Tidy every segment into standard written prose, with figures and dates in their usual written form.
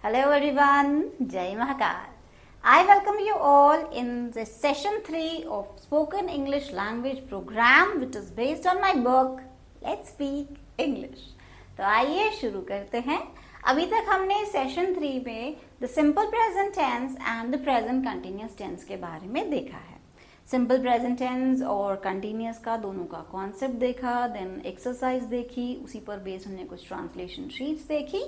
Hello everyone, Jai Mahakal. I welcome you all in the session 3 of Spoken English Language program which is based on my book Let's Speak English. तो आइए शुरू करते हैं। अभी तक हमने session 3 में the simple present tense and the present continuous tense के बारे में देखा है। सिंपल प्रेजेंट टेंस और कंटिन्यूस का दोनों का कॉन्सेप्ट देखा, देन एक्सरसाइज देखी, उसी पर बेस्ड हमने कुछ ट्रांसलेशन शीट्स देखी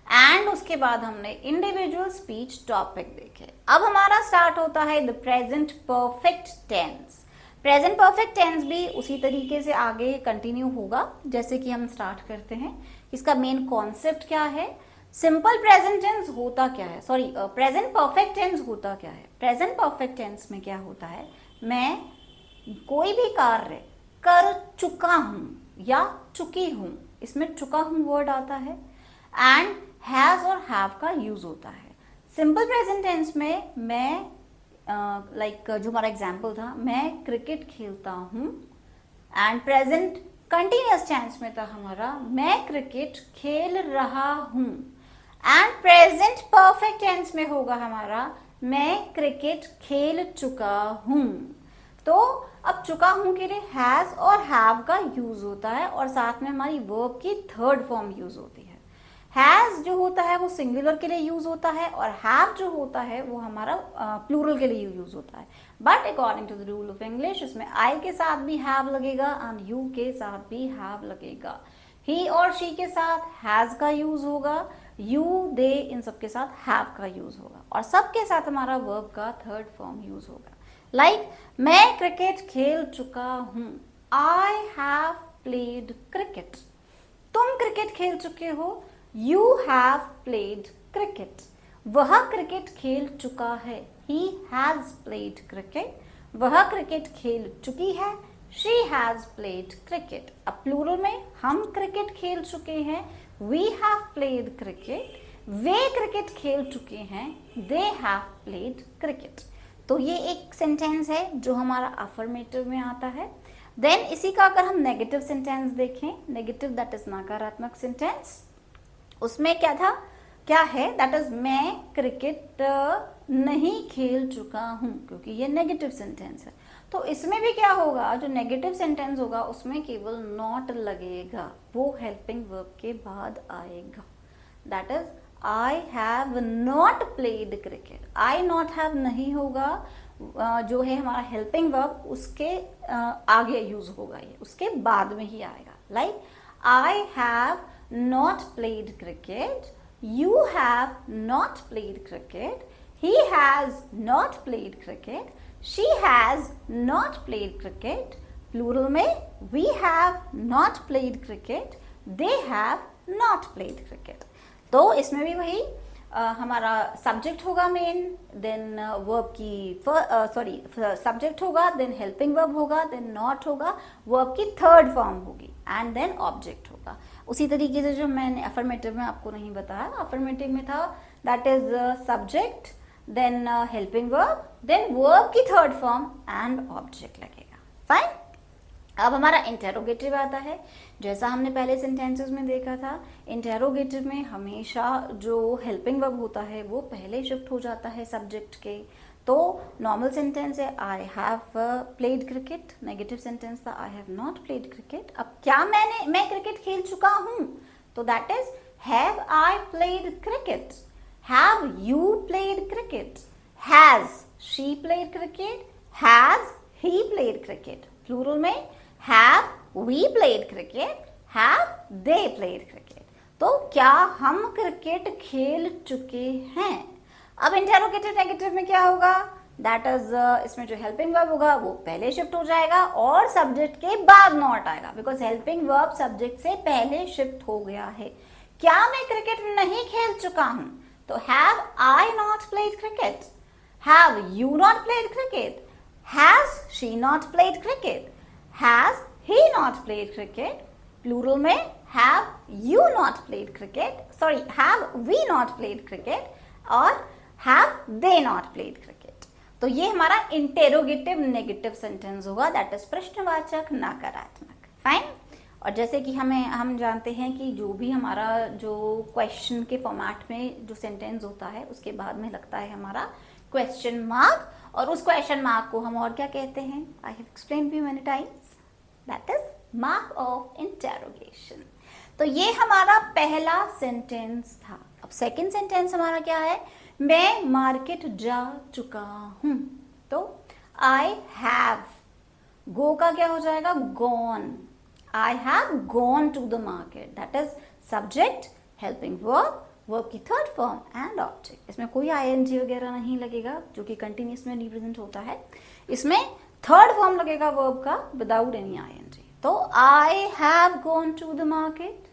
एंड उसके बाद हमने इंडिविजुअल स्पीच टॉपिक देखे। अब हमारा स्टार्ट होता है the present perfect tense. Present perfect tense भी उसी तरीके से आगे कंटिन्यू होगा जैसे कि हम स्टार्ट करते हैं। इसका मेन कॉन्सेप्ट क्या है, सिंपल प्रेजेंट टेंस होता क्या है, सॉरी प्रेजेंट परफेक्ट टेंस होता क्या है। प्रेजेंट परफेक्ट टेंस में क्या होता है, मैं कोई भी कार्य कर चुका हूं या चुकी हूं, इसमें चुका हूं वर्ड आता है एंड हैज और हैव का यूज होता है। सिंपल प्रेजेंट टेंस में मैं जो हमारा एग्जाम्पल था, मैं क्रिकेट खेलता हूं एंड प्रेजेंट कंटिन्यूअस टेंस में था हमारा मैं क्रिकेट खेल रहा हूं एंड प्रेजेंट परफेक्ट टेंस में होगा हमारा मैं क्रिकेट खेल चुका हूं। तो अब चुका हूं के लिए हैज और हैव का यूज होता है और साथ में हमारी वर्ब की थर्ड फॉर्म यूज होती है। हैज जो होता है वो सिंगुलर के लिए यूज होता है और हैव जो होता है वो हमारा प्लूरल के लिए यूज होता है। But according to the rule of English इसमें आई के साथ भी हैव लगेगा एंड यू के साथ भी हैव लगेगा। ही और शी के साथ हैज का यूज होगा, यू दे इन सब के साथ हैव का यूज होगा और सबके साथ हमारा वर्ब का थर्ड फॉर्म यूज होगा। लाइक मैं क्रिकेट खेल चुका हूं, आई हैव प्लेड क्रिकेट। तुम क्रिकेट खेल चुके हो, यू हैव प्लेड क्रिकेट। वह क्रिकेट खेल चुका है, ही हैज प्लेड क्रिकेट। वह क्रिकेट खेल चुकी है, शी हैज प्लेड क्रिकेट। अब प्लूरल में हम क्रिकेट खेल चुके हैं, वी हैव प्लेड क्रिकेट। वे क्रिकेट खेल चुके हैं, दे हैव प्लेड क्रिकेट। तो ये एक सेंटेंस है जो हमारा अफर्मेटिव में आता है। देन इसी का अगर हम नेगेटिव सेंटेंस देखें, नेगेटिव दैट इज नकारात्मक सेंटेंस, उसमें क्या था, क्या है, दैट इज मैं क्रिकेट नहीं खेल चुका हूं, क्योंकि ये नेगेटिव सेंटेंस है। तो इसमें भी क्या होगा, जो नेगेटिव सेंटेंस होगा उसमें केवल नॉट लगेगा, वो हेल्पिंग वर्ब के बाद आएगा। That is I have not played cricket. I not have नहीं होगा, जो है हमारा हेल्पिंग वर्ब उसके आगे यूज होगा, ये उसके बाद में ही आएगा। Like I have not played cricket, you have not played cricket, he has not played cricket, she has not played cricket। plural में we have not played cricket, they have not played cricket। तो इसमें भी वही हमारा subject होगा main, then verb की subject होगा, then helping verb होगा, देन नॉट होगा, वर्ब की थर्ड फॉर्म होगी एंड देन ऑब्जेक्ट होगा। उसी तरीके से जो मैंने अफर्मेटिव में आपको नहीं बताया, अफर्मेटिव में था that is subject, then helping verb, then verb की थर्ड फॉर्म एंड ऑब्जेक्ट लगेगा। फाइन। अब हमारा इंटेरोगेटिव आता है। जैसा हमने पहले सेंटेंसेस में देखा था, इंटेरोगेटिव में हमेशा जो हेल्पिंग वर्ब होता है वो पहले शिफ्ट हो जाता है सब्जेक्ट के। तो नॉर्मल सेंटेंस है I have played cricket, negative sentence था I have not played cricket. अब क्या मैं क्रिकेट खेल चुका हूं, तो that is have I played cricket, have you played cricket, has she played cricket, has he played cricket. Plural में have we played cricket, have they played cricket। तो क्या हम क्रिकेट खेल चुके हैं। अब इंटेरोगेटिव नेगेटिव में क्या होगा, दैट इज इसमें जो हेल्पिंग वर्ब होगा वो पहले शिफ्ट हो जाएगा और सब्जेक्ट के बाद नॉट आएगा, बिकॉज हेल्पिंग वर्ब सब्जेक्ट से पहले शिफ्ट हो गया है। क्या मैं क्रिकेट नहीं खेल चुका हूं, तो have I not played cricket, have you not played cricket, has she not played cricket, has he not played cricket। plural में have you not played cricket, sorry have we not played cricket और have they not played cricket। तो ये हमारा interrogative negative sentence होगा, that is प्रश्नवाचक नकारात्मक। Fine. और जैसे कि हम जानते हैं कि जो भी हमारा जो क्वेश्चन के फॉर्मेट में जो सेंटेंस होता है उसके बाद में लगता है हमारा क्वेश्चन मार्क, और उस क्वेश्चन मार्क को हम और क्या कहते हैं? I have explained you many times, that is mark of interrogation. तो ये हमारा पहला सेंटेंस था। अब सेकंड सेंटेंस हमारा क्या है? मैं मार्केट जा चुका हूं। तो आई हैव, गो का क्या हो जाएगा? Gone. I have gone to the market, that is subject, helping verb, verb की थर्ड फॉर्म एंड ऑब्जेक्ट। इसमें कोई आईएनजी वगैरह नहीं लगेगा जो कि कंटिन्यूअस में रिप्रेजेंट होता है। इसमें थर्ड फॉर्म लगेगा वर्ब का विदाउट एनी आईएनजी। तो I have gone to the market,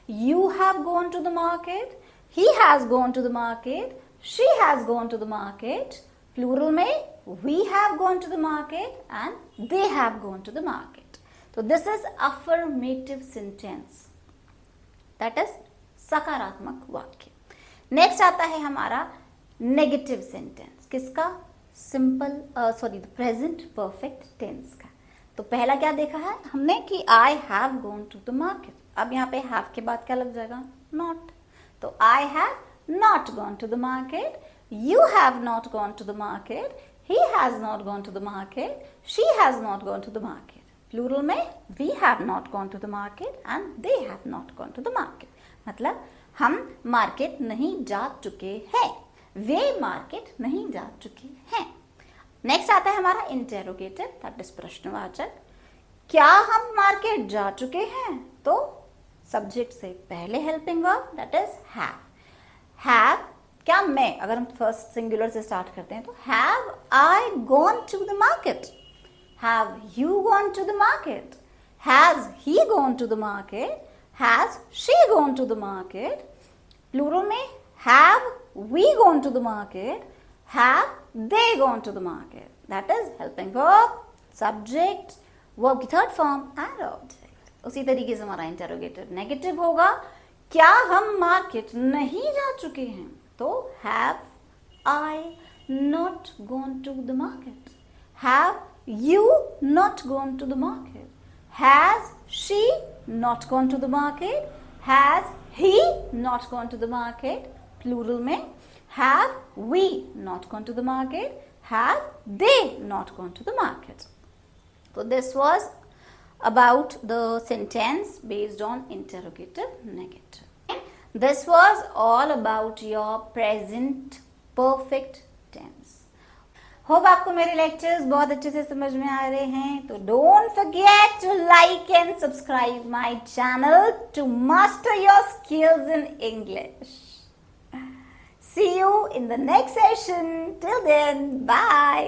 you have gone to the market, he has gone to the market, she has gone to the market, plural में we have gone to the market and they have gone to the market. So this is affirmative sentence, that is सकारात्मक वाक्य। Next आता है हमारा negative sentence, किसका? Simple present perfect tense का। तो पहला क्या देखा है हमने कि I have gone to the market. अब यहाँ पे हैव के बाद क्या लग जाएगा? नॉट। तो I have not gone to the market, you have not gone to the market, he has not gone to the market, she has not gone to the market. Plural में we have not gone to the market and they have not gone to the market, मतलब हम market नहीं जा चुके हैं, वे market नहीं जा चुके हैं। नेक्स्ट आता है हमारा इंटेरोगेटिव, दैट इज प्रश्नवाचक। क्या हम मार्केट जा चुके हैं? तो सब्जेक्ट से पहले helping verb, that is have. Have क्या मैं, अगर हम फर्स्ट सिंगुलर से स्टार्ट करते हैं तो have I gone to the market, have you gone to the market, has he gone to the market, has she gone to the market. Plural में have we gone to the market, have they gone to the market, that is helping verb, subject, verb की third form and object. उसी तरीके से हमारा interrogative negative होगा, क्या हम market नहीं जा चुके हैं? तो have I not gone to the market, have you not gone to the market, has she not gone to the market, has he not gone to the market। Plural में have we not gone to the market, have they not gone to the market। So this was about the sentence based on interrogative negative. This was all about your present perfect tense. Hope आपको मेरे lectures बहुत अच्छे से समझ में आ रहे हैं। तो don't forget to like and subscribe my channel to master your skills in English. See you in the next session. Till then, bye.